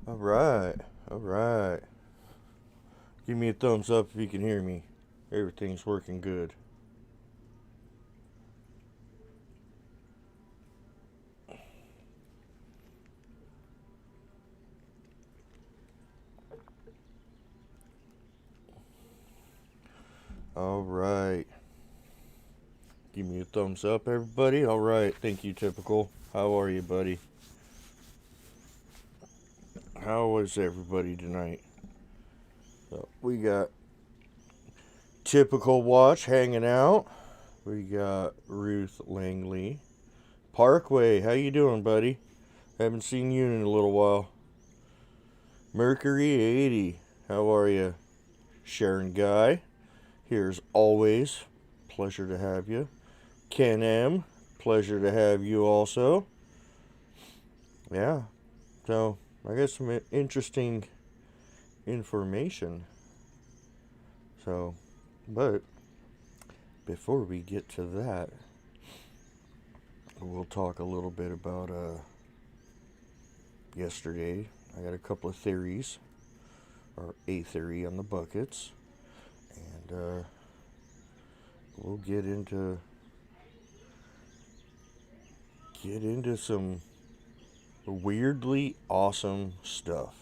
All right. All right. Give me a thumbs up if you can hear me. Everything's working good. All right. Give me a thumbs up, everybody. All right. Thank you, Typical. How are you, buddy? How is everybody tonight? So we got Typical Watch hanging out. We got Ruth Langley. Parkway, how you doing, buddy? Haven't seen you in a little while. Mercury 80, how are you? Sharon Guy, here's always. Pleasure to have you. Ken M, pleasure to have you also. Yeah, so I got some interesting information. So, but before we get to that, we'll talk a little bit about yesterday. I got a couple of theories, or a theory on the buckets, and we'll get into some weirdly awesome stuff.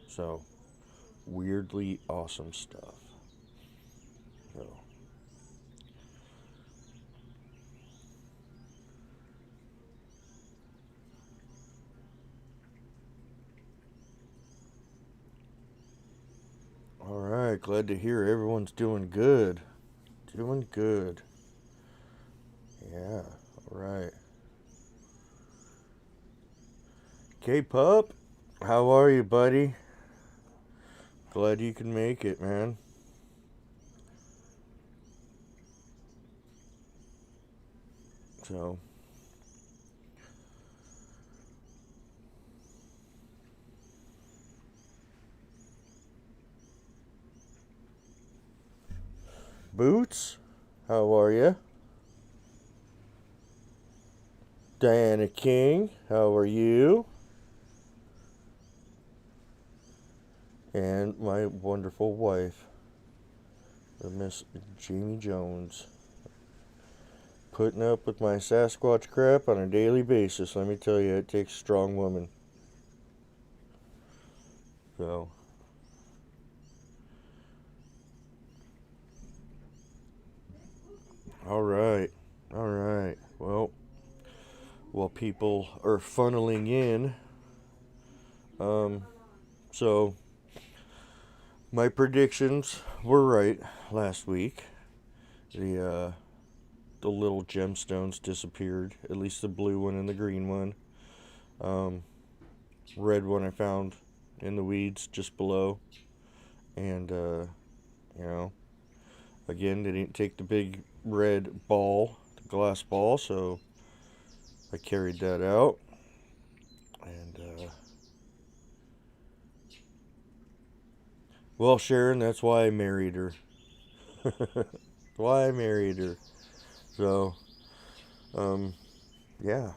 So, weirdly awesome stuff. So, all right, glad to hear everyone's doing good. Doing good. Yeah, all right. K-Pup, how are you, buddy? Glad you can make it, man. So, Boots, how are you? Diana King, how are you? And my wonderful wife, Miss Jamie Jones. Putting up with my Sasquatch crap on a daily basis. Let me tell you, it takes a strong woman. So, all right, all right. Well, while people are funneling in, so my predictions were right last week. The little gemstones disappeared. At least the blue one and the green one. Red one I found in the weeds just below. And, you know, again, they didn't take the big red ball, the glass ball, so I carried that out. And, well, Sharon, that's why I married her. Why I married her. So, yeah.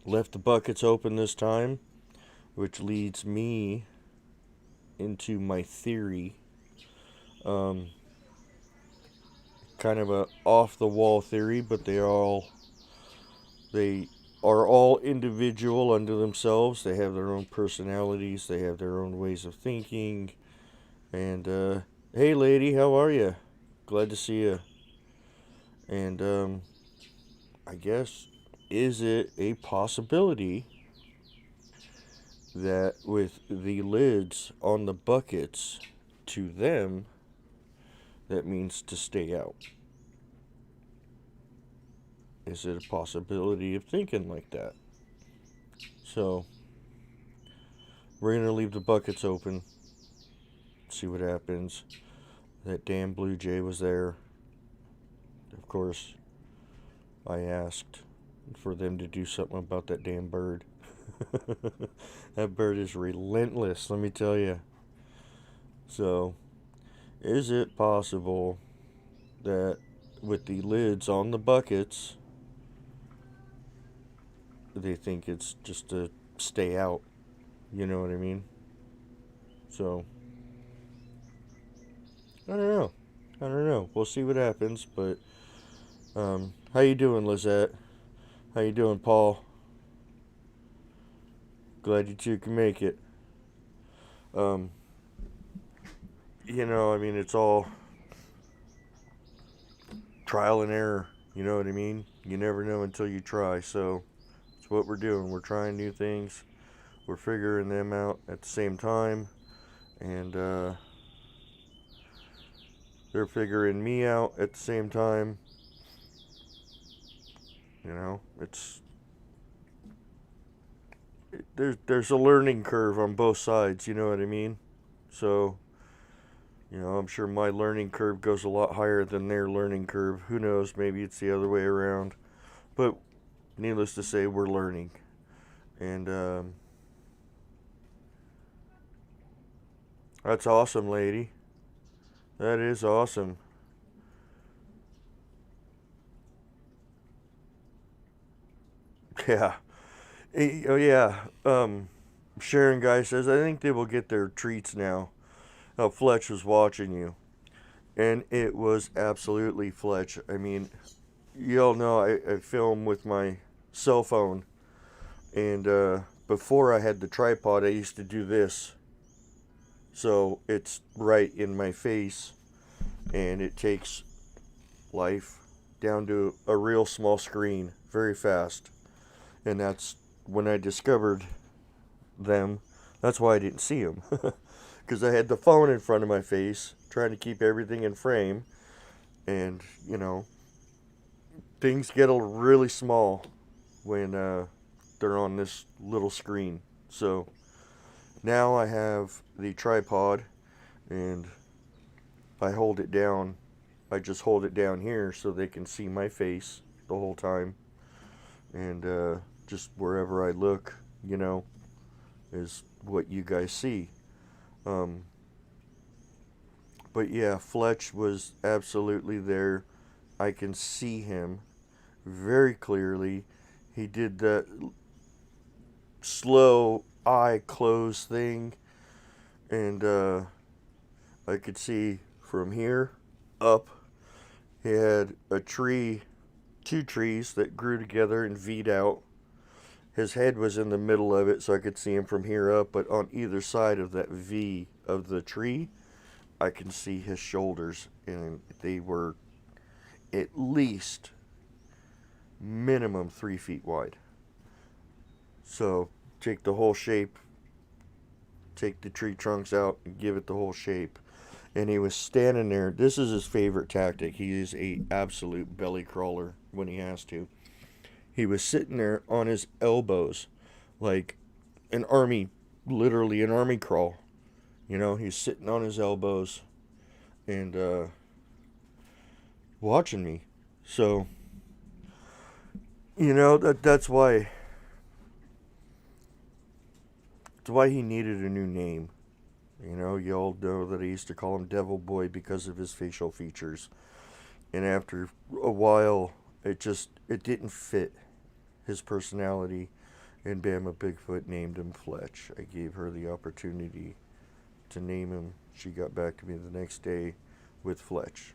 Left the buckets open this time, which leads me into my theory. Kind of a off the wall theory, but they are all individual unto themselves. They have their own personalities. They have their own ways of thinking. And hey, lady, how are you? Glad to see you. And I guess, is it a possibility that with the lids on the buckets, to them, that means to stay out? Is it a possibility of thinking like that? So, we're going to leave the buckets open, see what happens. That damn blue jay was there. Of course, I asked for them to do something about that damn bird. That bird is relentless, let me tell you. So, is it possible that with the lids on the buckets, they think it's just to stay out. You know what I mean? So I don't know. I don't know. We'll see what happens. But how you doing, Lizette? How you doing, Paul? Glad you two can make it. Um, I mean, it's all trial and error. You know what I mean? You never know until you try. So it's what we're doing. We're trying new things. We're figuring them out at the same time, and they're figuring me out at the same time. It's there's a learning curve on both sides. You know what I mean? So I'm sure my learning curve goes a lot higher than their learning curve. Who knows? Maybe it's the other way around. But needless to say, we're learning, and that's awesome, lady. That is awesome. Yeah. Oh yeah. Sharon Guy says, I think they will get their treats now. Fletch was watching you. And it was absolutely Fletch. I mean, you all know I film with my cell phone. And before I had the tripod, I used to do this. So it's right in my face. And it takes life down to a real small screen very fast. And that's when I discovered them. That's why I didn't see them. Because I had the phone in front of my face, trying to keep everything in frame. And, things get really small when they're on this little screen. So now I have the tripod, and I hold it down. I just hold it down here so they can see my face the whole time. And just wherever I look, is what you guys see. But yeah, Fletch was absolutely there. I can see him very clearly. He did that slow eye close thing, and I could see from here up. He had a tree, two trees that grew together and V'd out. His head was in the middle of it, so I could see him from here up, but on either side of that V of the tree, I can see his shoulders, and they were at least minimum 3 feet wide. So take the whole shape, take the tree trunks out, and give it the whole shape. And he was standing there. This is his favorite tactic. He is a absolute belly crawler when he has to. He was sitting there on his elbows, like an army, literally an army crawl. He's sitting on his elbows and watching me. So, that's why he needed a new name. You all know that I used to call him Devil Boy because of his facial features. And after a while, it didn't fit his personality. And Bama Bigfoot named him Fletch. I gave her the opportunity to name him. She got back to me the next day with Fletch.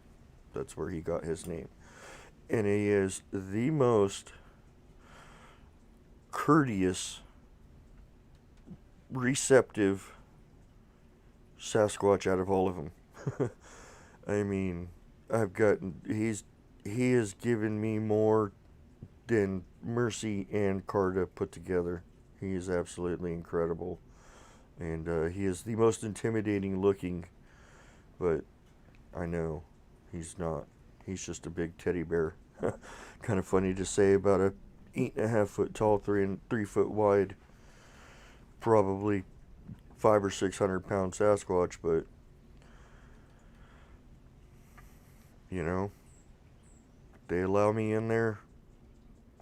That's where he got his name. And he is the most courteous, receptive Sasquatch out of all of them. I mean, he has given me more than Mercy and Carta put together. He is absolutely incredible. And he is the most intimidating looking, but I know he's not. He's just a big teddy bear. Kind of funny to say about a 8.5 foot tall, 3 foot wide, probably 500 or 600 pound Sasquatch, but they allow me in there.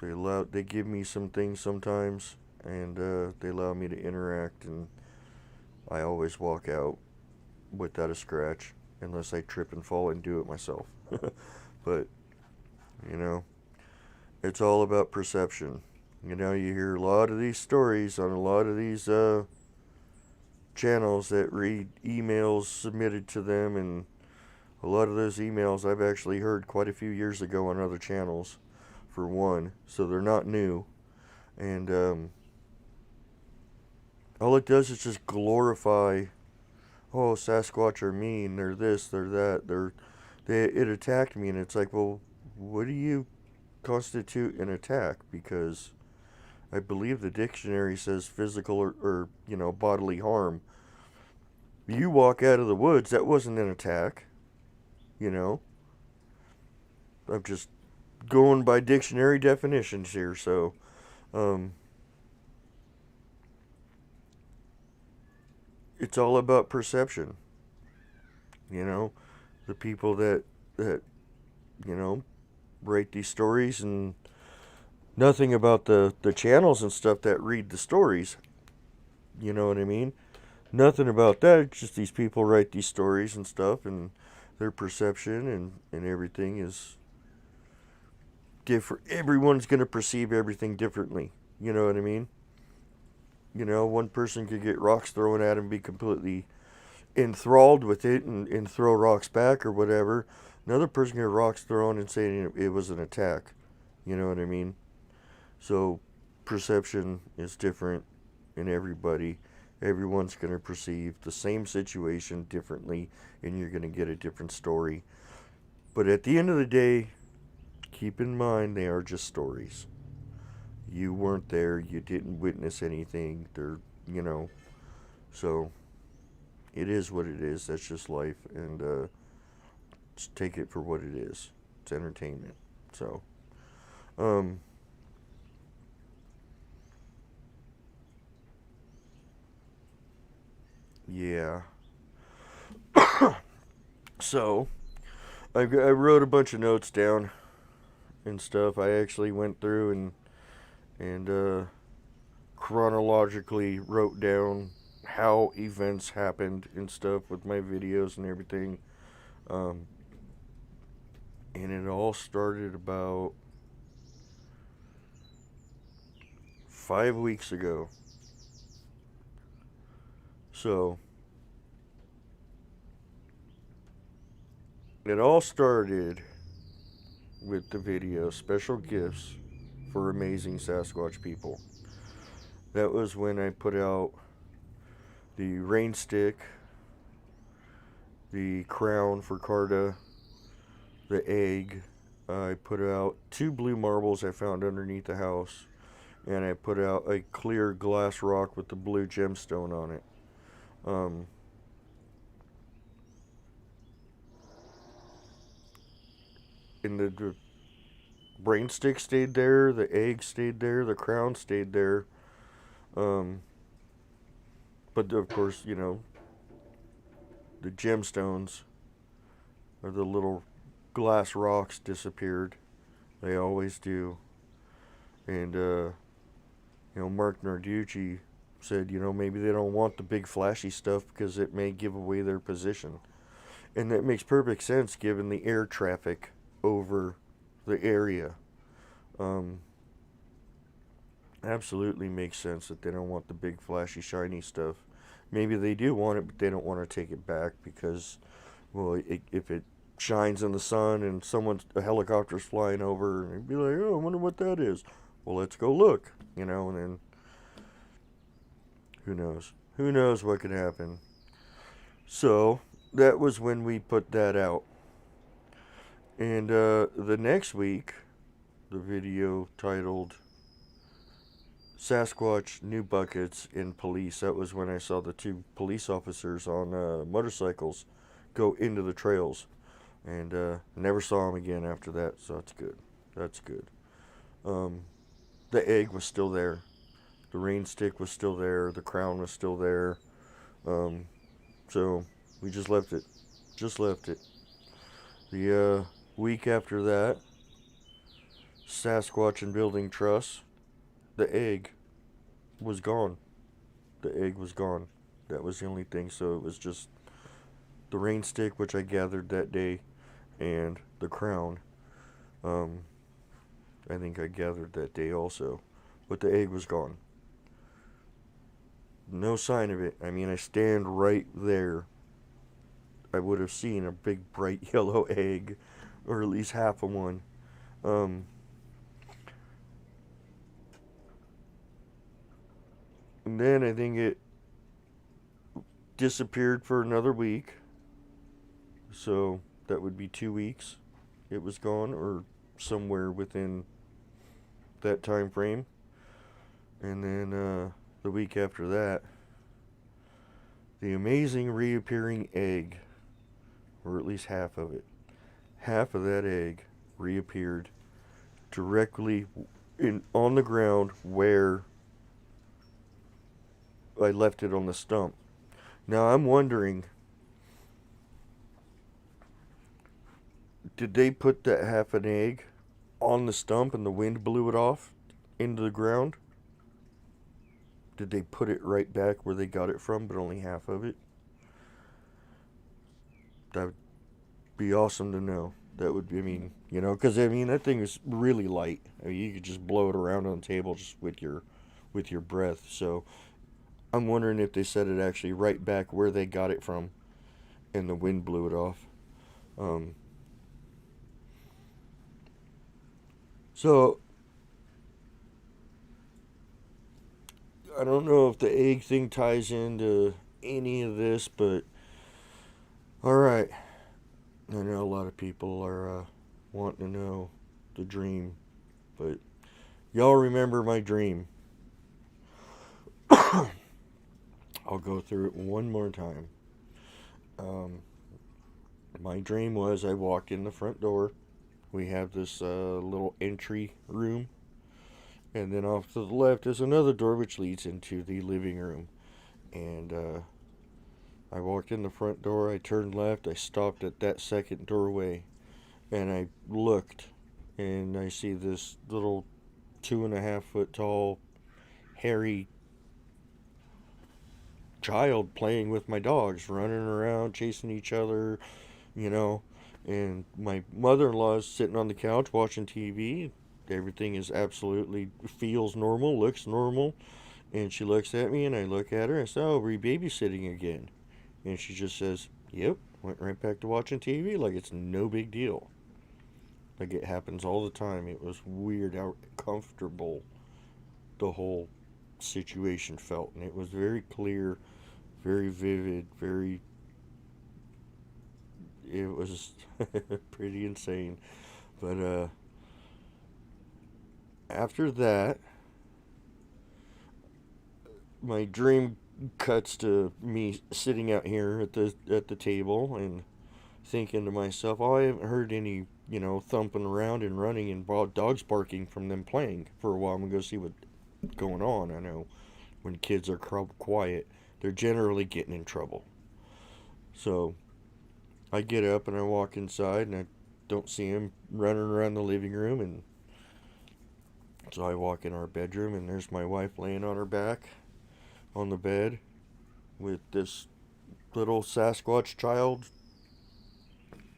They give me some things sometimes, and they allow me to interact, and I always walk out without a scratch, unless I trip and fall and do it myself. But it's all about perception. You know, you hear a lot of these stories on a lot of these channels that read emails submitted to them, and a lot of those emails I've actually heard quite a few years ago on other channels, for one, so they're not new. And all it does is just glorify, oh, Sasquatch are mean, they're this, they're that, it attacked me, and it's like, well, what do you constitute an attack? Because I believe the dictionary says physical or bodily harm. You walk out of the woods, that wasn't an attack, you know. I'm just going by dictionary definitions here, so it's all about perception. You know, the people that write these stories, and nothing about the channels and stuff that read the stories. You know what I mean? Nothing about that. It's just these people write these stories and stuff, and their perception and everything is different. Everyone's going to perceive everything differently. You know what I mean? You know, one person could get rocks thrown at him, be completely enthralled with it, and throw rocks back or whatever. Another person can get rocks thrown and say it was an attack. You know what I mean? So perception is different in everybody. Everyone's going to perceive the same situation differently, and you're going to get a different story. But at the end of the day, keep in mind they are just stories. You weren't there, you didn't witness anything. So it is what it is. That's just life, and just take it for what it is. It's entertainment. So, yeah. So, I wrote a bunch of notes down and stuff. I actually went through and chronologically wrote down how events happened and stuff with my videos and everything. And it all started about 5 weeks ago. So, it all started with the video Special Gifts for Amazing Sasquatch People. That was when I put out the rain stick, the crown for Carta, the egg. I put out 2 blue marbles I found underneath the house, and I put out a clear glass rock with the blue gemstone on it. And the brain stick stayed there, the egg stayed there, the crown stayed there. But of course, the gemstones or the little glass rocks disappeared. They always do. And Mark Narducci said, maybe they don't want the big flashy stuff because it may give away their position. And that makes perfect sense given the air traffic over the area. Absolutely makes sense that they don't want the big flashy shiny stuff. Maybe they do want it, but they don't want to take it back because, well, if it shines in the sun and a helicopter's flying over, and they'd be like, oh, I wonder what that is. Well, let's go look, and then who knows? Who knows what could happen? So that was when we put that out. And the next week, the video titled Sasquatch New Buckets in Police. That was when I saw the 2 police officers on motorcycles go into the trails. And never saw them again after that, so that's good. That's good. The egg was still there. The rain stick was still there. The crown was still there. So we just left it. Just left it. The week after that, Sasquatch and Building Trust, the egg was gone. The egg was gone. That was the only thing. So it was just the rain stick, which I gathered that day, and the crown. I think I gathered that day also. but the egg was gone. No sign of it. I mean, I stand right there. I would have seen a big bright yellow egg, or at least half of one. Um, and then I think it disappeared for another week. So that would be 2 weeks. It was gone, or somewhere within that time frame. And then the week after that, the amazing reappearing egg, or at least half of it. Half of that egg reappeared directly on the ground where I left it on the stump. Now I'm wondering, did they put that half an egg on the stump and the wind blew it off into the ground? Did they put it right back where they got it from, but only half of it? That would be awesome to know. That would be, I mean, because I mean that thing is really light. I mean, you could just blow it around on the table just with your breath. So I'm wondering if they set it actually right back where they got it from, and the wind blew it off. Um, so I don't know if the egg thing ties into any of this, but all right. I know a lot of people are wanting to know the dream, but y'all remember my dream. I'll go through it one more time. Um, my dream was I walked in the front door. We have this little entry room, and then off to the left is another door which leads into the living room. And I walked in the front door, I turned left, I stopped at that second doorway, and I looked, and I see this little 2.5 foot tall, hairy child playing with my dogs, running around, chasing each other, you know. And my mother in law is sitting on the couch watching TV. Everything is absolutely feels normal, looks normal. And she looks at me, and I look at her, and I say, "Oh, we babysitting again?" And she just says, "Yep," went right back to watching TV like it's no big deal. Like it happens all the time. It was weird how comfortable the whole situation felt. And it was very clear, very vivid, very. It was pretty insane. But after that, my dream cuts to me sitting out here at the table and thinking to myself, "Oh, I haven't heard any, thumping around and running and dogs barking from them playing for a while. I'm gonna go see what's going on." I know when kids are quiet, they're generally getting in trouble. So I get up and I walk inside and I don't see him running around the living room, and so I walk in our bedroom and there's my wife laying on her back on the bed with this little Sasquatch child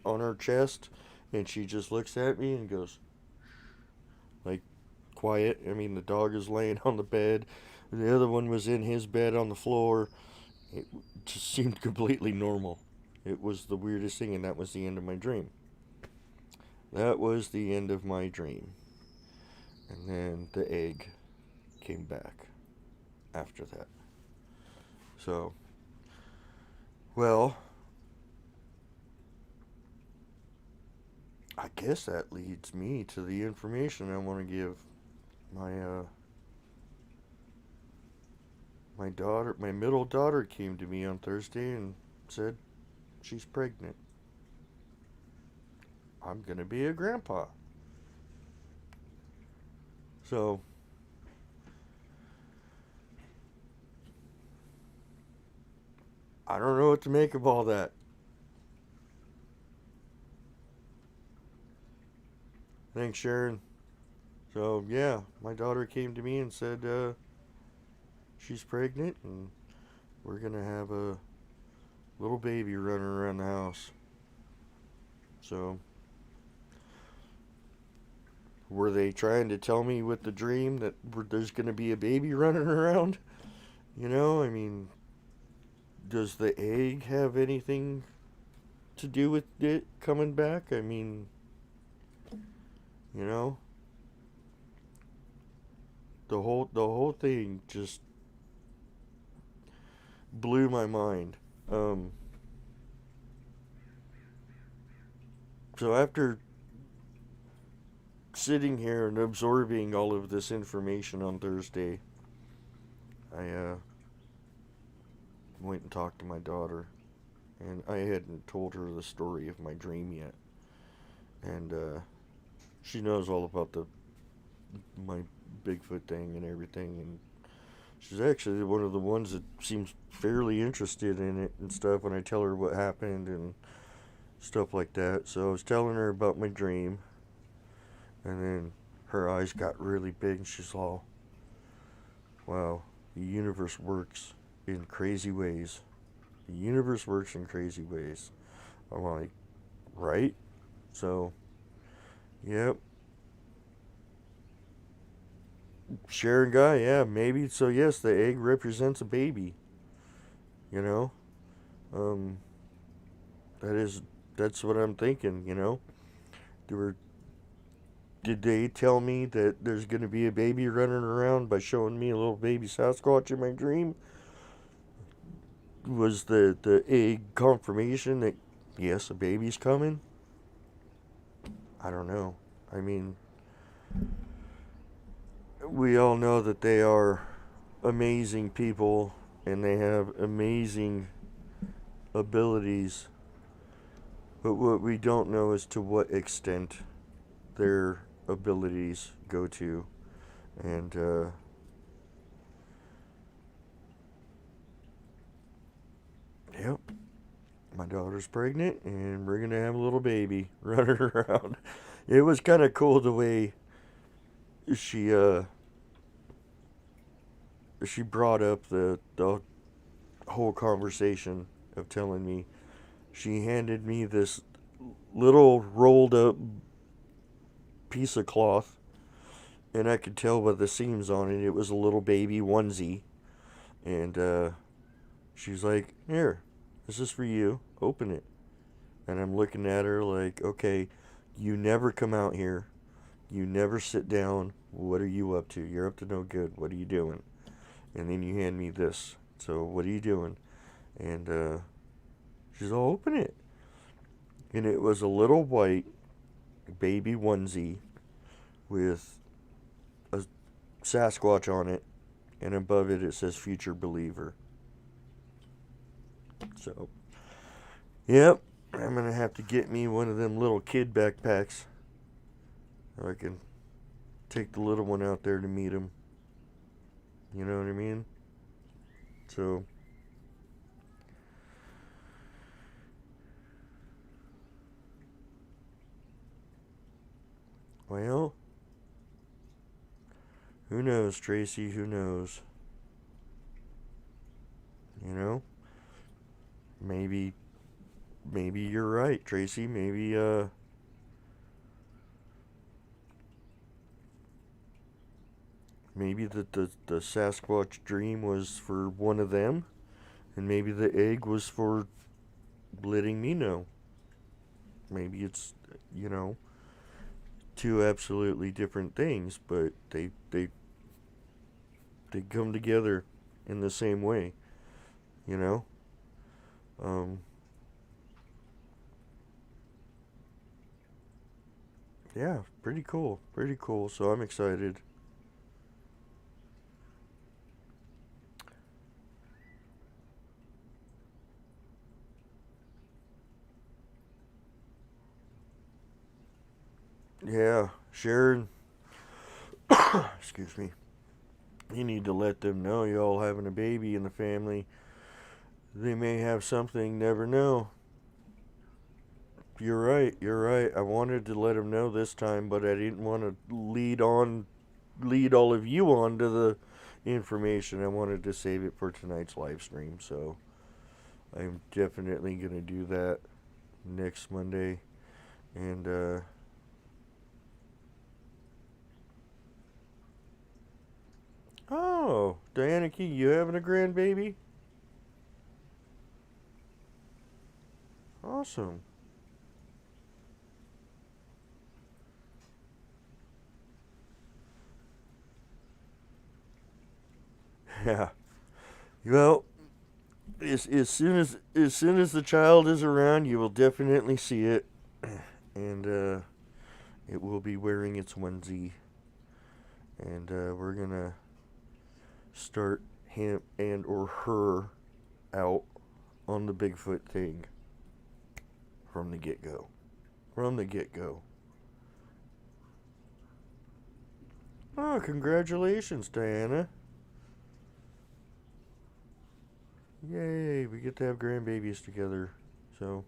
on her chest, and she just looks at me and goes, like, quiet. I mean, the dog is laying on the bed. The other one was in his bed on the floor. It just seemed completely normal. It was the weirdest thing, and that was the end of my dream. That was the end of my dream. And then the egg came back after that. So, well, I guess that leads me to the information I want to give my my daughter. My middle daughter came to me on Thursday and said she's pregnant. I'm gonna be a grandpa. So I don't know what to make of all that. Thanks, Sharon. So yeah, my daughter came to me and said she's pregnant and we're gonna have a little baby running around the house. So Were they trying to tell me with the dream that there's going to be a baby running around? You know, I mean, does the egg have anything to do with it coming back? I mean, you know, the whole thing just blew my mind. Um, so after sitting here and absorbing all of this information on Thursday, I went and talked to my daughter, and I hadn't told her the story of my dream yet, and she knows all about the my Bigfoot thing and everything, and she's actually one of the ones that seems fairly interested in it and stuff when I tell her what happened and stuff like that. So I was telling her about my dream, and then her eyes got really big, and she's all, wow, the universe works in crazy ways. The universe works in crazy ways. I'm like, right? So, yep. Sharon guy, yeah, maybe. So, yes, the egg represents a baby, you know? Um, that is, that's what I'm thinking, you know? There were, did they tell me that there's going to be a baby running around by showing me a little baby Sasquatch in my dream? Was the egg confirmation that, yes, a baby's coming? I don't know. I mean, we all know that they are amazing people and they have amazing abilities, but what we don't know is to what extent their abilities go to. And yep, my daughter's pregnant and we're gonna have a little baby running around. It was kind of cool the way she she brought up the whole conversation of telling me. She handed me this little rolled up piece of cloth, and I could tell by the seams on it, it was a little baby onesie. And she's like, here, this is for you. Open it. And I'm looking at her like, okay, you never come out here. You never sit down. What are you up to? You're up to no good. What are you doing? And then you hand me this. So what are you doing? And she's all, open it. And it was a little white baby onesie with a Sasquatch on it, and above it it says future believer. So, yep, I'm gonna have to get me one of them little kid backpacks. I can take the little one out there to meet him. You know what I mean? So, well, who knows, Tracy? Who knows? You know? Maybe you're right, Tracy. Maybe the Sasquatch dream was for one of them, and maybe the egg was for letting me know. Maybe it's, you know, two absolutely different things, but they come together in the same way, you know? Um, yeah, pretty cool. Pretty cool. So I'm excited. Yeah, Sharon, excuse me. You need to let them know y'all having a baby in the family. They may have something, never know. You're right, you're right. I wanted to let them know this time, but I didn't want to lead all of you on to the information. I wanted to save it for tonight's live stream, so I'm definitely going to do that next Monday. And Oh, Diana Key, you having a grandbaby? Awesome. Yeah. Well, as soon as the child is around, you will definitely see it, and it will be wearing its onesie, and we're gonna start him and or her out on the Bigfoot thing from the get go. From the get go. Oh, congratulations, Diana. Yay, we get to have grandbabies together. So,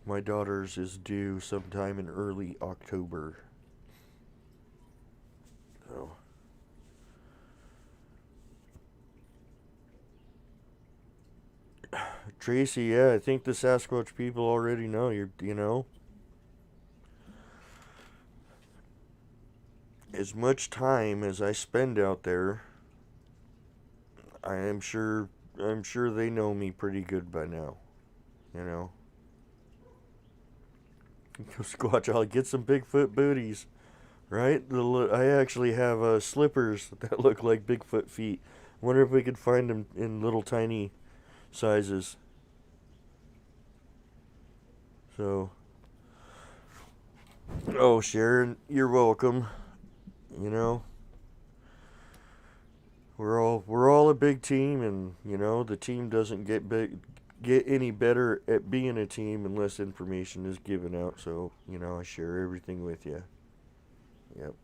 my daughter's is due sometime in early October. So, Tracy, yeah, I think the Sasquatch people already know. As much time as I spend out there, I am sure I'm sure they know me pretty good by now. You know, Squatch, I'll get some Bigfoot booties, right? I actually have slippers that look like Bigfoot feet. Wonder if we could find them in little tiny sizes. So, oh, Sharon, you're welcome. You know, we're all a big team, and the team doesn't get any better at being a team unless information is given out. So I share everything with you. Yep.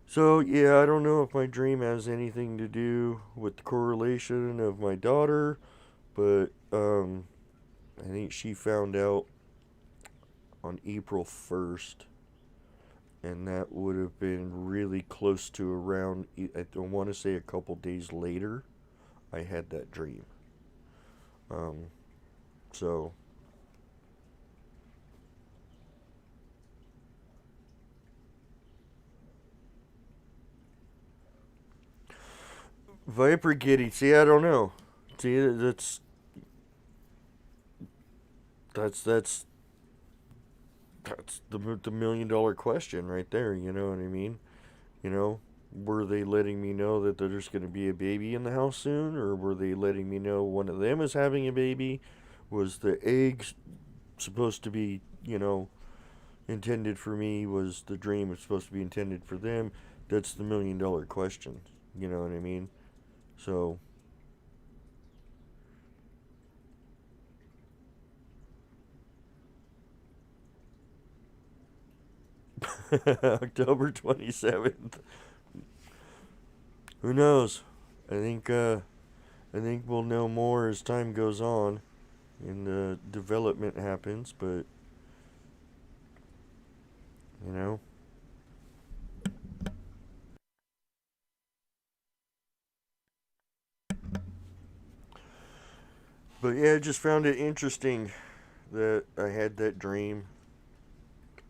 So yeah, I don't know if my dream has anything to do with the correlation of my daughter, but I think she found out on April 1st, and that would have been really close to around, I don't want to say a couple days later, I had that dream. Um, so, Viper Giddy, see, I don't know. See, that's the $1 million question right there. You know what I mean? You know, were they letting me know that there's going to be a baby in the house soon, or were they letting me know one of them is having a baby? Was the eggs supposed to be, intended for me? Was the dream supposed to be intended for them? That's the $1 million question. You know what I mean? So, October 27th. Who knows? I think I think we'll know more as time goes on and development happens, but you know. But yeah, I just found it interesting that I had that dream.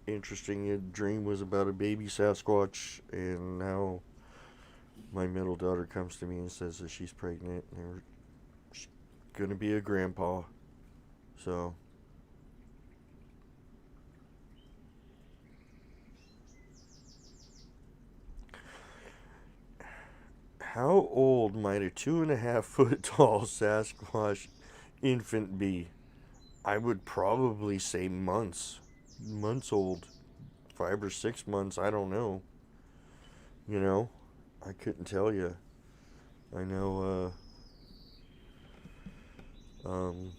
Interesting. The dream was about a baby Sasquatch, and now my middle daughter comes to me and says that she's pregnant and she's gonna be a grandpa. So, how old might a 2.5 foot tall Sasquatch infant be? I would probably say months. Months old. 5 or 6 months, I don't know. You know? I couldn't tell you. I know, um,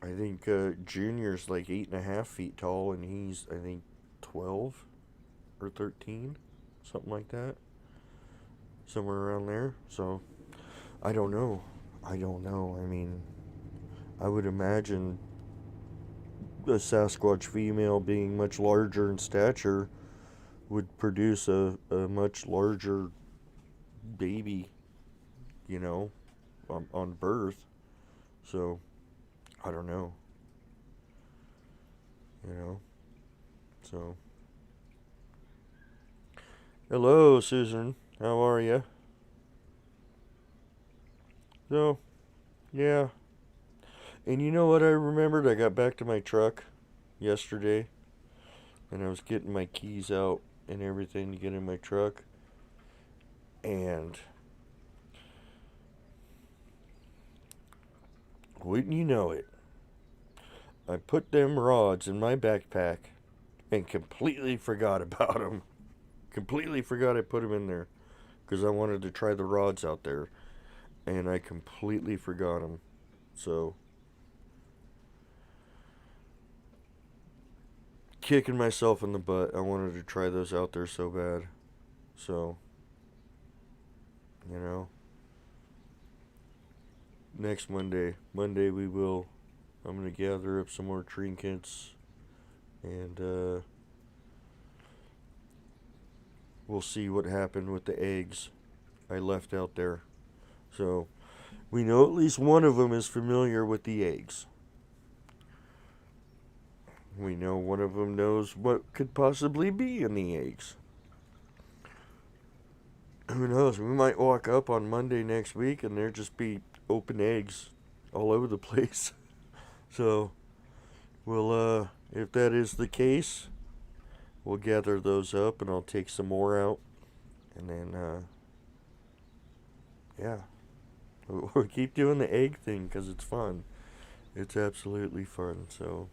I think Junior's like 8.5 feet tall, and he's, I think, 12 or 13, something like that. Somewhere around there. So, I don't know. I don't know. I mean, I would imagine a Sasquatch female being much larger in stature would produce a much larger baby, you know, on birth. So, I don't know. you know. So, hello, Susan. How are you? So, yeah. And you know what I remembered? I got back to my truck yesterday, and I was getting my keys out and everything to get in my truck. And wouldn't you know it, I put them rods in my backpack and completely forgot about them. Completely forgot I put them in there because I wanted to try the rods out there, and I completely forgot them. So, kicking myself in the butt. I wanted to try those out there so bad. So, you know, next Monday we will. I'm gonna gather up some more trinkets, and we'll see what happened with the eggs I left out there. So, we know at least one of them is familiar with the eggs. We know one of them knows what could possibly be in the eggs. Who knows? We might walk up on Monday next week and there just be open eggs all over the place. So, if that is the case, we'll gather those up and I'll take some more out. And then, yeah. We'll keep doing the egg thing because it's fun. It's absolutely fun. So,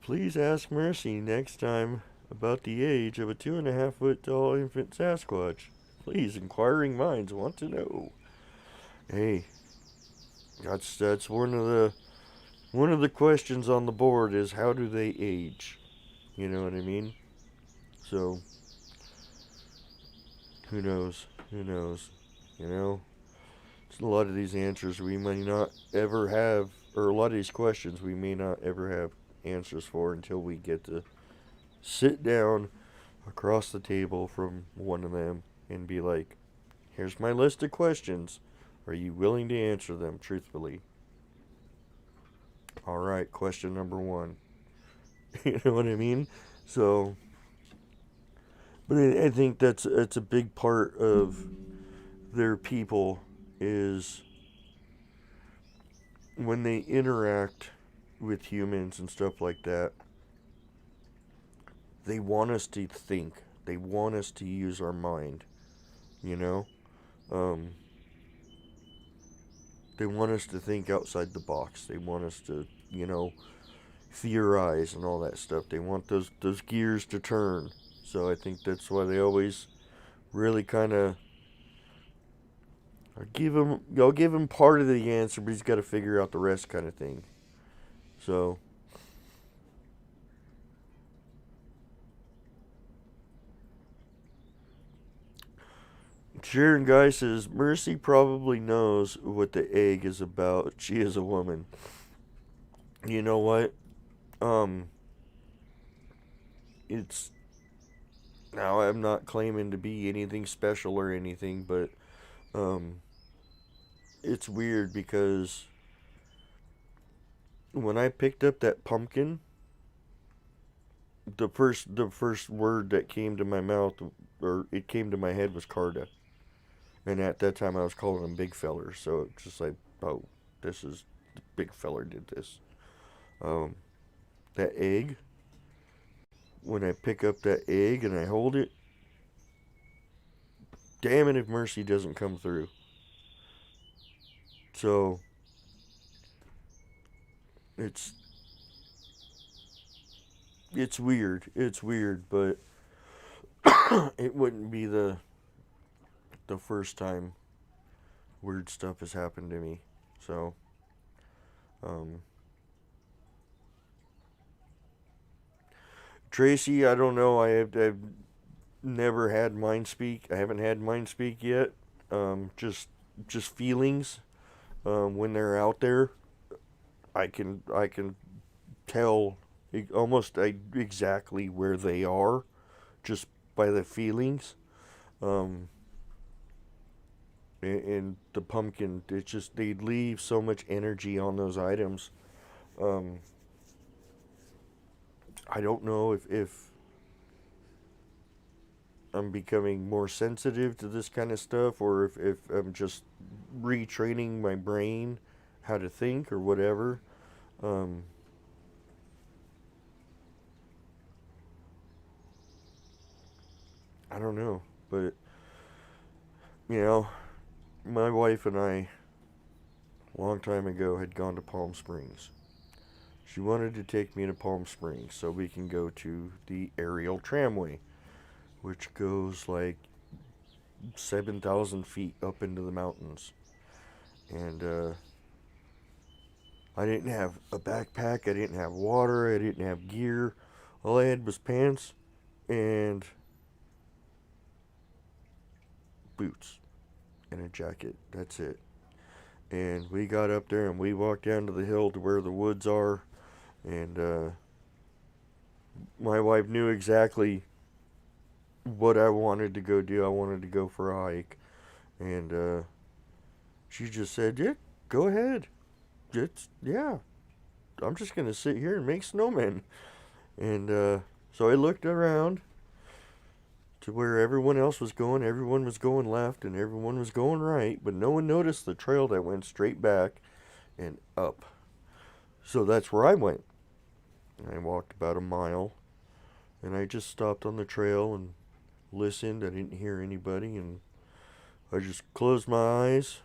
please ask Mercy next time about the age of a 2.5 foot tall infant Sasquatch. Please, inquiring minds want to know. Hey, that's one of the questions on the board is how do they age? You know what I mean? So, who knows? Who knows? You know? A lot of these answers we may not ever have, or a lot of these questions we may not ever have answers for until we get to sit down across the table from one of them and be like, here's my list of questions. Are you willing to answer them truthfully? All right, question number one. You know what I mean? So, but I think that's a big part of their people is when they interact with humans and stuff like that, they want us to think. They want us to use our mind, you know? Um, they want us to think outside the box. They want us to, theorize and all that stuff. They want those gears to turn. So I think that's why they always really kind of I'll give him part of the answer, but he's got to figure out the rest, kind of thing. So, Sharon Guy says Mercy probably knows what the egg is about. She is a woman. You know what? Um, it's now I'm not claiming to be anything special or anything, but um, it's weird because when I picked up that pumpkin, the first word that came to my mouth or it came to my head was Carta, and at that time I was calling them big fellers. So it's just like, oh, this is big feller did this. Um, that egg. When I pick up that egg and I hold it, damn it if Mercy doesn't come through. So it's it's weird. It's weird, but it wouldn't be the first time weird stuff has happened to me. So, um, Tracy, I don't know. I've never had mind speak. I haven't had mind speak yet. Just feelings. When they're out there, I can tell almost exactly where they are, just by the feelings. Um, and the pumpkin, it just, they leave so much energy on those items. Um, I don't know if I'm becoming more sensitive to this kind of stuff, or if I'm just retraining my brain how to think or whatever. Um, I don't know, but you know, my wife and I, a long time ago, had gone to Palm Springs. She wanted to take me to Palm Springs so we can go to the aerial tramway, which goes like 7,000 feet up into the mountains. And I didn't have a backpack, I didn't have water, I didn't have gear. All I had was pants and boots and a jacket. That's it. And we got up there and we walked down to the hill to where the woods are. And my wife knew exactly what I wanted to go do. I wanted to go for a hike. And she just said, yeah, go ahead. Yeah, I'm just going to sit here and make snowmen. And so I looked around to where everyone else was going. Everyone was going left and everyone was going right. But no one noticed the trail that went straight back and up. So that's where I went. I walked about a mile. And I just stopped on the trail and listened. I didn't hear anybody. And I just closed my eyes,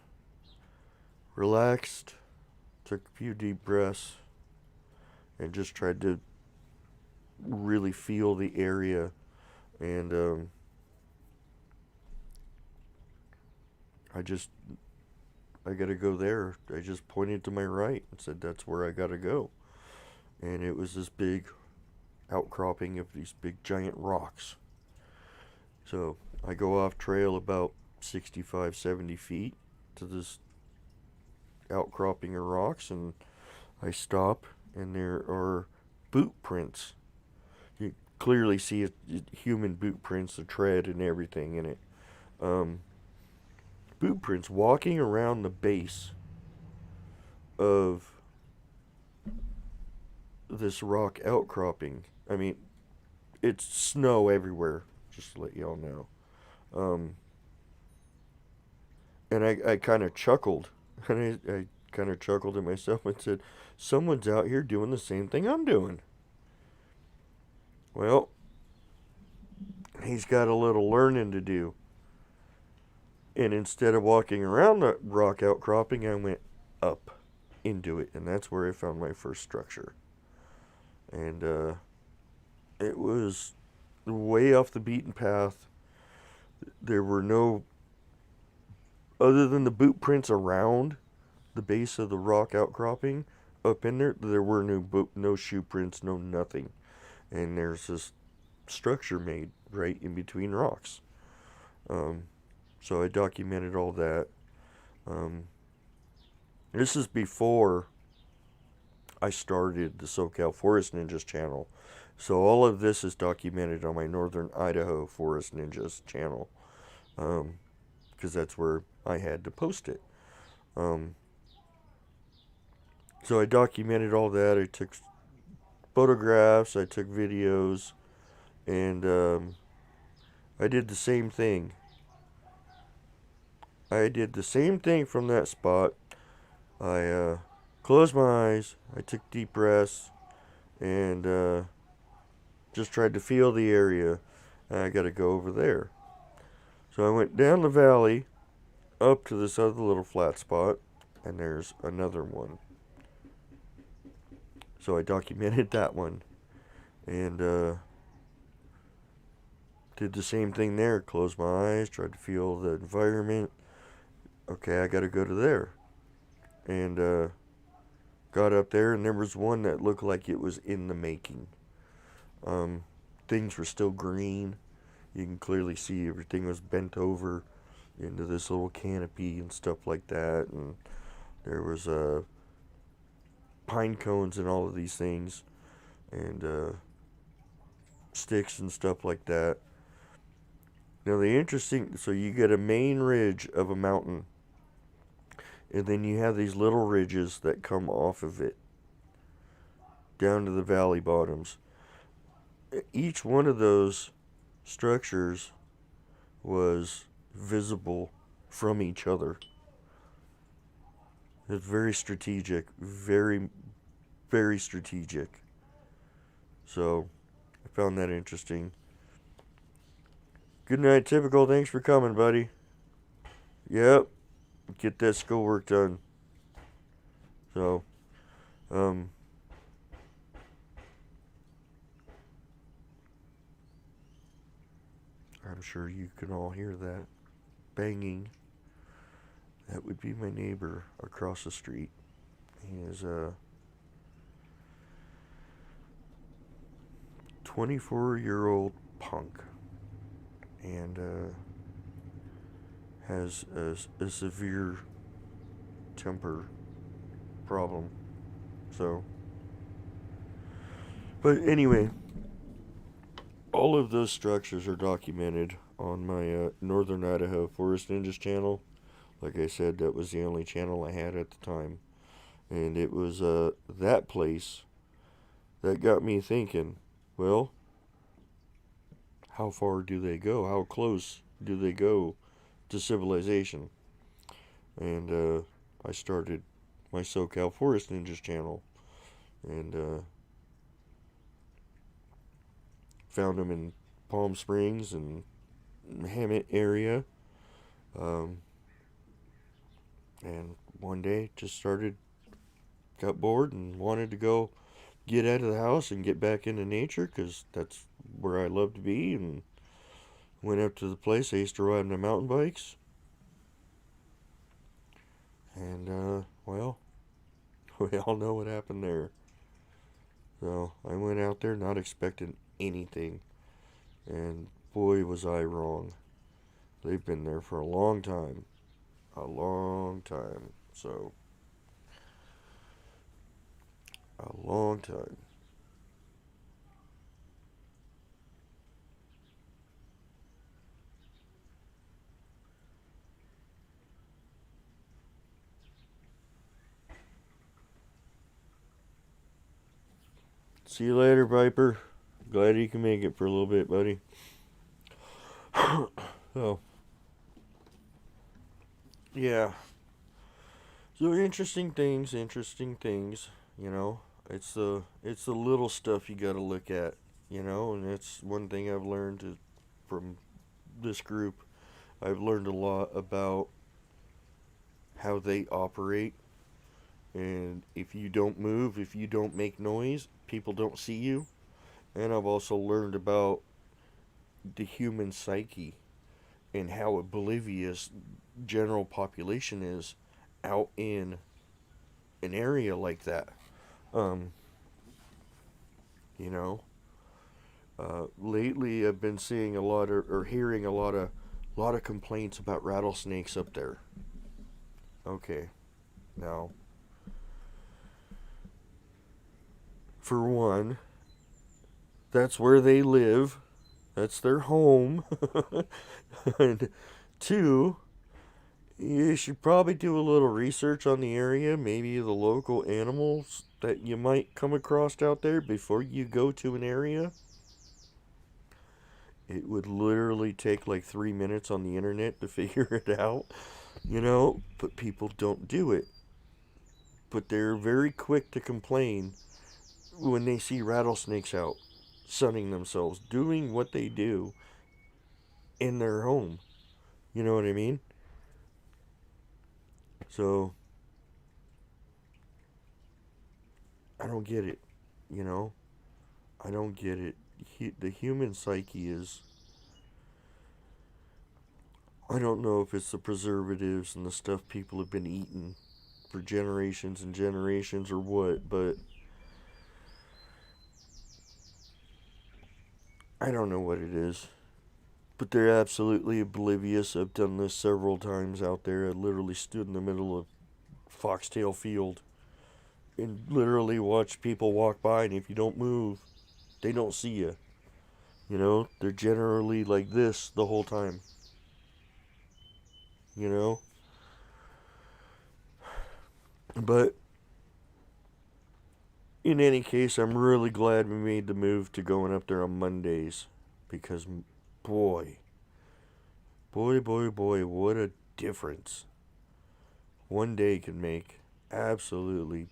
relaxed, took a few deep breaths, and just tried to really feel the area. And I gotta go there. I just pointed to my right and said, that's where I gotta go. And it was this big outcropping of these big giant rocks. So I go off trail about 65, 70 feet to this outcropping of rocks, and I stop, and there are boot prints. You clearly see human boot prints, the tread and everything in it. Boot prints walking around the base of this rock outcropping. I mean, it's snow everywhere, just to let y'all know. Um, and I kind of chuckled. And I kind of chuckled to myself and said, someone's out here doing the same thing I'm doing. Well, he's got a little learning to do. And instead of walking around the rock outcropping, I went up into it. And that's where I found my first structure. And it was way off the beaten path. There were no, other than the boot prints around the base of the rock outcropping, up in there, there were no shoe prints, no nothing. And there's this structure made right in between rocks. So I documented all that. This is before I started the SoCal Forest Ninjas channel. So all of this is documented on my Northern Idaho Forest Ninjas channel. Because that's where I had to post it. So I documented all that. I took photographs, I took videos, and I did the same thing. I did the same thing from that spot. I closed my eyes, I took deep breaths, and just tried to feel the area. And I gotta go over there. So I went down the valley, up to this other little flat spot, and there's another one. So I documented that one, and did the same thing there. Closed my eyes, tried to feel the environment. Okay, I gotta go to there. And got up there, and there was one that looked like it was in the making. Things were still green. You can clearly see everything was bent over into this little canopy and stuff like that. And there was pine cones and all of these things, and sticks and stuff like that. Now the interesting, so you get a main ridge of a mountain, and then you have these little ridges that come off of it down to the valley bottoms. Each one of those structures was visible from each other. It's very strategic, very, very strategic. So, I found that interesting. Good night, Typical. Thanks for coming, buddy. Yep, get that schoolwork done. So, I'm sure you can all hear that banging. That would be my neighbor across the street. He is a 24-year-old punk and has a severe temper problem. So, but anyway, all of those structures are documented on my Northern Idaho Forest Ninjas channel. Like I said, that was the only channel I had at the time. And it was that place that got me thinking, well, how far do they go? How close do they go to civilization? And I started my SoCal Forest Ninjas channel. And found them in Palm Springs and Hammett area. And one day just got bored and wanted to go get out of the house and get back into nature because that's where I love to be, and went up to the place. I used to ride my mountain bikes. And, well, we all know what happened there. So I went out there not expecting anything. And boy, was I wrong. They've been there for a long time. A long time. So, a long time. See you later, Viper. Glad you can make it for a little bit, buddy. So, yeah. So interesting things, you know. It's the little stuff you got to look at, you know, and it's one thing I've learned from this group. I've learned a lot about how they operate, and if you don't move, if you don't make noise, people don't see you. And I've also learned about the human psyche and how oblivious general population is out in an area like that. Um, you know, lately I've been seeing a lot of, or hearing a lot of complaints about rattlesnakes up there. Okay, now, for one, that's where they live. That's their home. And two, you should probably do a little research on the area, maybe the local animals that you might come across out there before you go to an area. It would literally take like 3 minutes on the internet to figure it out, you know, but people don't do it. But they're very quick to complain when they see rattlesnakes out, sunning themselves, doing what they do in their home. You know what I mean? So, I don't get it, you know? I don't get it. The human psyche is. I don't know if it's the preservatives and the stuff people have been eating for generations and generations or what, but I don't know what it is. But they're absolutely oblivious. I've done this several times out there. I literally stood in the middle of Foxtail Field and literally watched people walk by, and if you don't move, they don't see you. You know, they're generally like this the whole time. You know? But in any case, I'm really glad we made the move to going up there on Mondays. Because, boy, boy, what a difference one day can make. Absolutely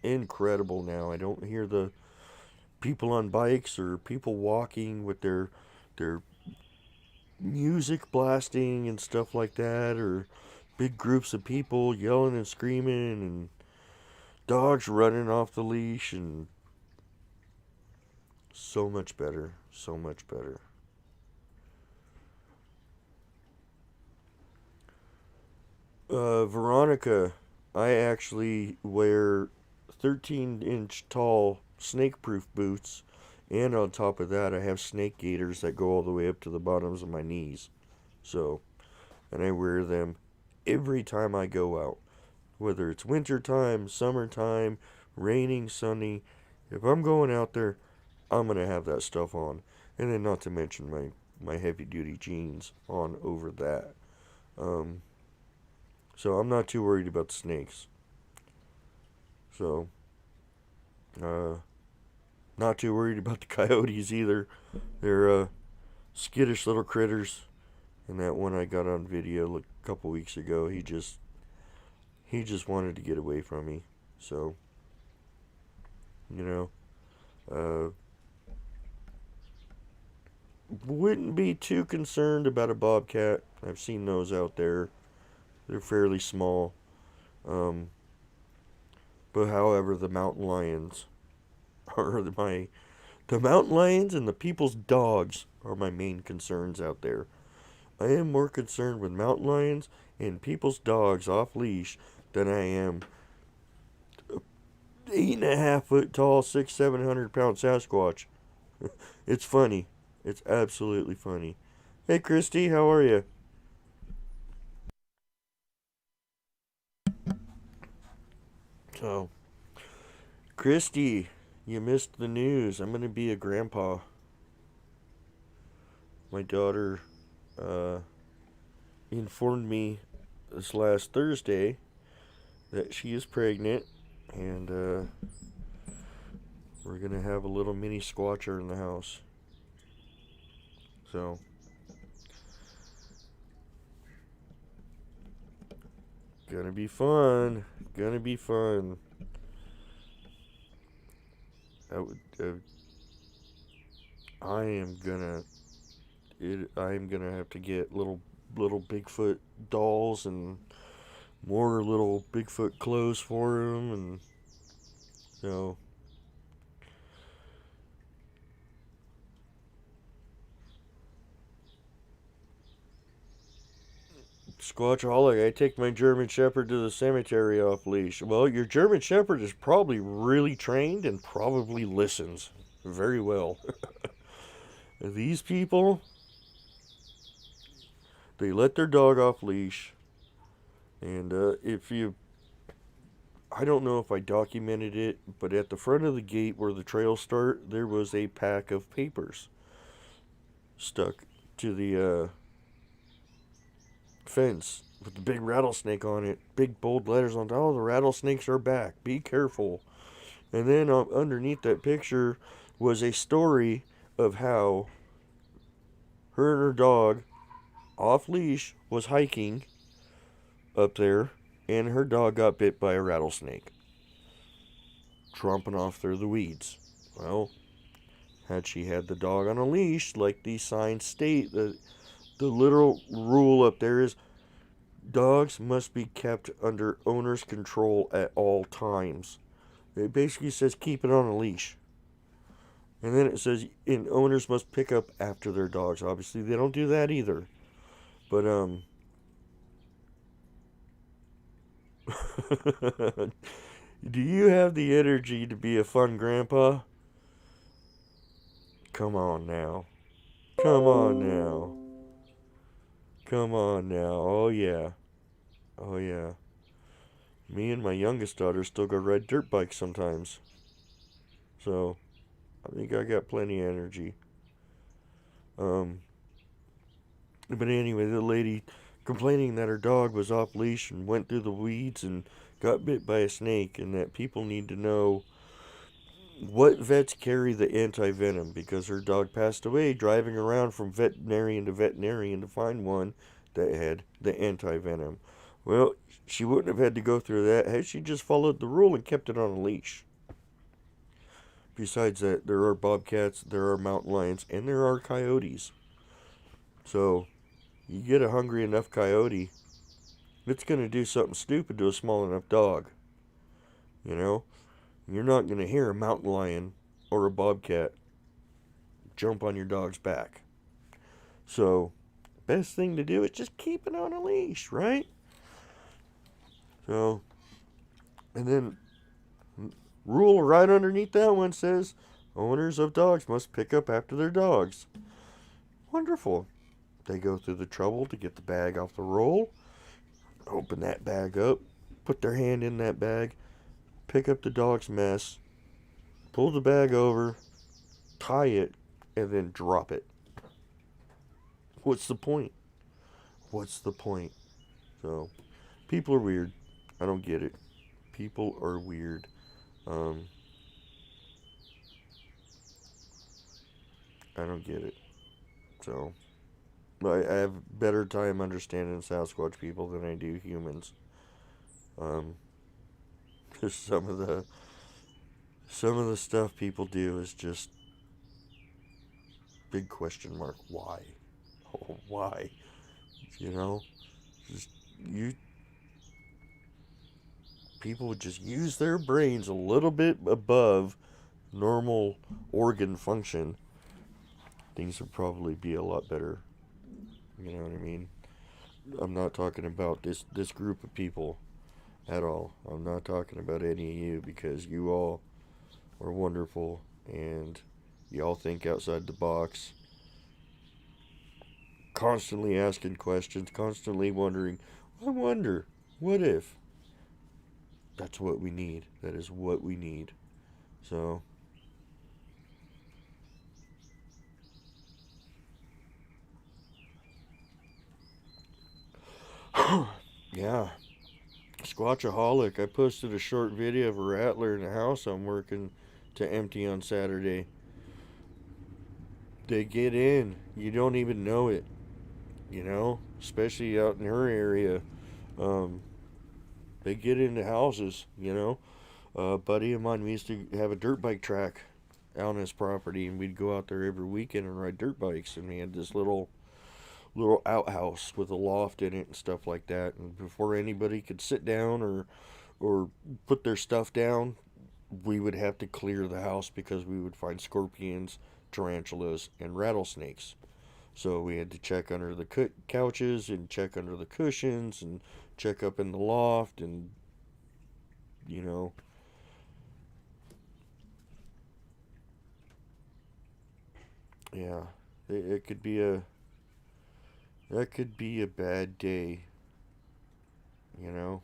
incredible now. I don't hear the people on bikes or people walking with their music blasting and stuff like that, or big groups of people yelling and screaming, and dogs running off the leash, and so much better, so much better. Veronica, I actually wear 13-inch tall snake proof boots, and on top of that, I have snake gaiters that go all the way up to the bottoms of my knees. So, and I wear them every time I go out, whether it's wintertime, summertime, raining, sunny. If I'm going out there, I'm gonna have that stuff on, and then not to mention my heavy duty jeans on over that. Um, so I'm not too worried about the snakes. So, uh, not too worried about the coyotes either. They're skittish little critters. And that one I got on video a couple weeks ago, he just wanted to get away from me. So, you know, uh, wouldn't be too concerned about a bobcat. I've seen those out there. They're fairly small. Um, but however, the mountain lions are the mountain lions and the people's dogs are my main concerns out there. I am more concerned with mountain lions and people's dogs off leash than I am 8.5 foot tall, 700 pound Sasquatch. It's funny. It's absolutely funny. Hey Christy, how are you? So, Christy, you missed the news. I'm gonna be a grandpa. My daughter uh, informed me this last Thursday that she is pregnant, and we're gonna have a little mini squatcher in the house. So, gonna be fun. Gonna be fun. I would. I am gonna. I am gonna have to get little Bigfoot dolls and more little Bigfoot clothes for him, and you know, Squatchaholic, I take my German Shepherd to the cemetery off leash. Well, your German Shepherd is probably really trained and probably listens very well. These people, they let their dog off leash, and if you, I don't know if I documented it, but at the front of the gate where the trails start, there was a pack of papers stuck to the fence with the big rattlesnake on it. Big bold letters on it. Oh, the rattlesnakes are back. Be careful. And then underneath that picture was a story of how her and her dog, off leash, was hiking up there, and her dog got bit by a rattlesnake, tromping off through the weeds. Well, had she had the dog on a leash, like these signs state, the literal rule up there is dogs must be kept under owner's control at all times. It basically says keep it on a leash. And then it says and owners must pick up after their dogs. Obviously, they don't do that either. But do you have the energy to be a fun grandpa? Come on now. Come on now. Come on now. Oh yeah. Oh yeah. Me and my youngest daughter still go ride dirt bikes sometimes. So, I think I got plenty of energy. Um, but anyway, the lady complaining that her dog was off leash and went through the weeds and got bit by a snake, and that people need to know what vets carry the anti-venom, because her dog passed away driving around from veterinarian to veterinarian to find one that had the anti-venom. Well, she wouldn't have had to go through that had she just followed the rule and kept it on a leash. Besides that, there are bobcats, there are mountain lions, and there are coyotes. So, you get a hungry enough coyote, it's going to do something stupid to a small enough dog. You know? You're not going to hear a mountain lion or a bobcat jump on your dog's back. So, best thing to do is just keep it on a leash, right? So, and then rule right underneath that one says owners of dogs must pick up after their dogs. Wonderful. They go through the trouble to get the bag off the roll, open that bag up, put their hand in that bag, pick up the dog's mess, pull the bag over, tie it, and then drop it. What's the point? What's the point? So, people are weird. I don't get it. People are weird. I don't get it. So, I have better time understanding Sasquatch people than I do humans. Just some of the stuff people do is just big question mark. Why? Why? You know, just you people would just use their brains a little bit above normal organ function. Things would probably be a lot better. You know what I mean? I'm not talking about this group of people at all. I'm not talking about any of you, because you all are wonderful and you all think outside the box. Constantly asking questions, constantly wondering, I wonder, what if? That's what we need. That is what we need. So, yeah. Squatchaholic. I posted a short video of a rattler in the house I'm working to empty on Saturday. They get in. You don't even know it. You know? Especially out in her area. Um, they get into houses, you know? A buddy of mine, we used to have a dirt bike track out on his property, and we'd go out there every weekend and ride dirt bikes, and we had this little outhouse with a loft in it and stuff like that. And before anybody could sit down or put their stuff down, we would have to clear the house because we would find scorpions, tarantulas, and rattlesnakes. So we had to check under the couches and check under the cushions and check up in the loft, and you know, yeah, it could be a that could be a bad day, you know,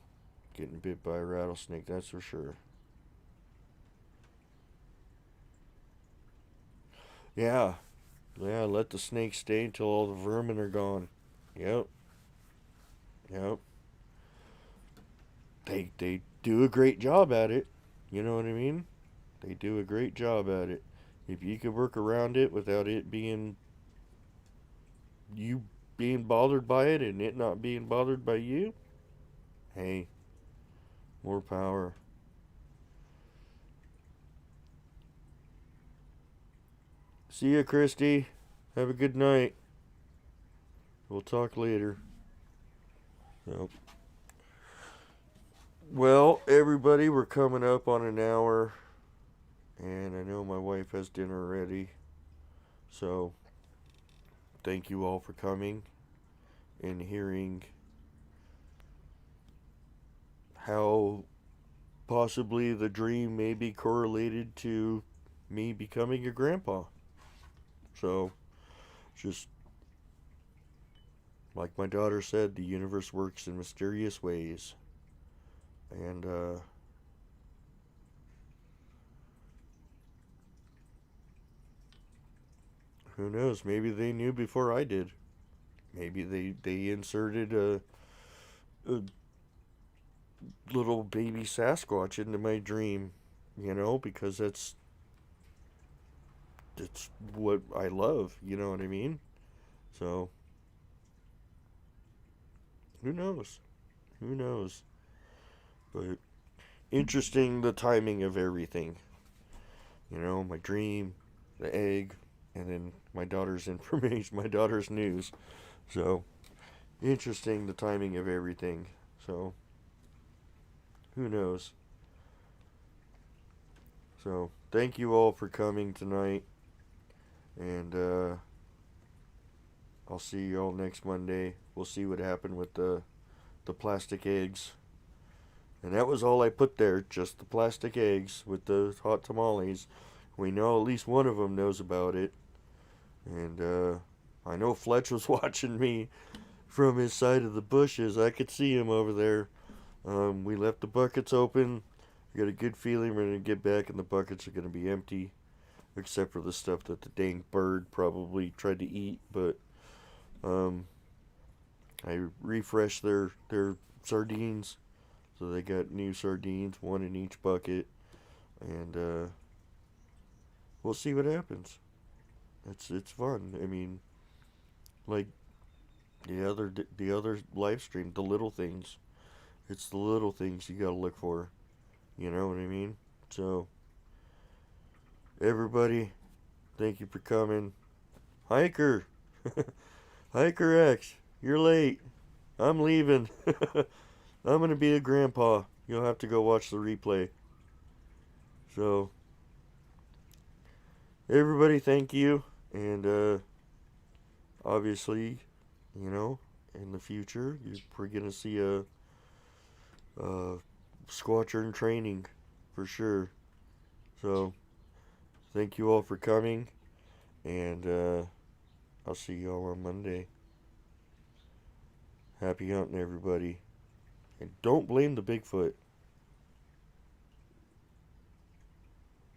getting bit by a rattlesnake, that's for sure. Yeah, yeah, let the snake stay until all the vermin are gone. Yep, yep. They do a great job at it. You know what I mean? They do a great job at it. If you could work around it without it being you being bothered by it and it not being bothered by you, hey, more power. See ya, Christy. Have a good night. We'll talk later. Yep. Well, everybody, we're coming up on an hour, and I know my wife has dinner ready. So, thank you all for coming and hearing how possibly the dream may be correlated to me becoming a grandpa. So, just like my daughter said, the universe works in mysterious ways. And, Who knows? Maybe they knew before I did. Maybe they inserted a little baby Sasquatch into my dream, because that's what I love, you know what I mean? So, who knows? Who knows? But interesting the timing of everything. My dream, the egg, and then my daughter's information, my daughter's news. So, interesting the timing of everything. So, who knows? So, thank you all for coming tonight. And I'll see you all next Monday. We'll see what happened with the plastic eggs. And that was all I put there, just the plastic eggs with the hot tamales. We know at least one of them knows about it. And I know Fletch was watching me from his side of the bushes. I could see him over there. We left the buckets open. I got a good feeling we're going to get back and the buckets are going to be empty. Except for the stuff that the dang bird probably tried to eat. But I refreshed their sardines. So they got new sardines, one in each bucket. And we'll see what happens. It's fun. I mean, like the other live stream, the little things. It's the little things you gotta look for. You know what I mean? So, everybody, thank you for coming. Hiker! Hiker X, you're late. I'm leaving. I'm gonna be a grandpa. You'll have to go watch the replay. So, everybody, thank you. And, obviously, in the future, we're gonna see a squatcher in training for sure. So, thank you all for coming. And, I'll see you all on Monday. Happy hunting, everybody. And don't blame the Bigfoot.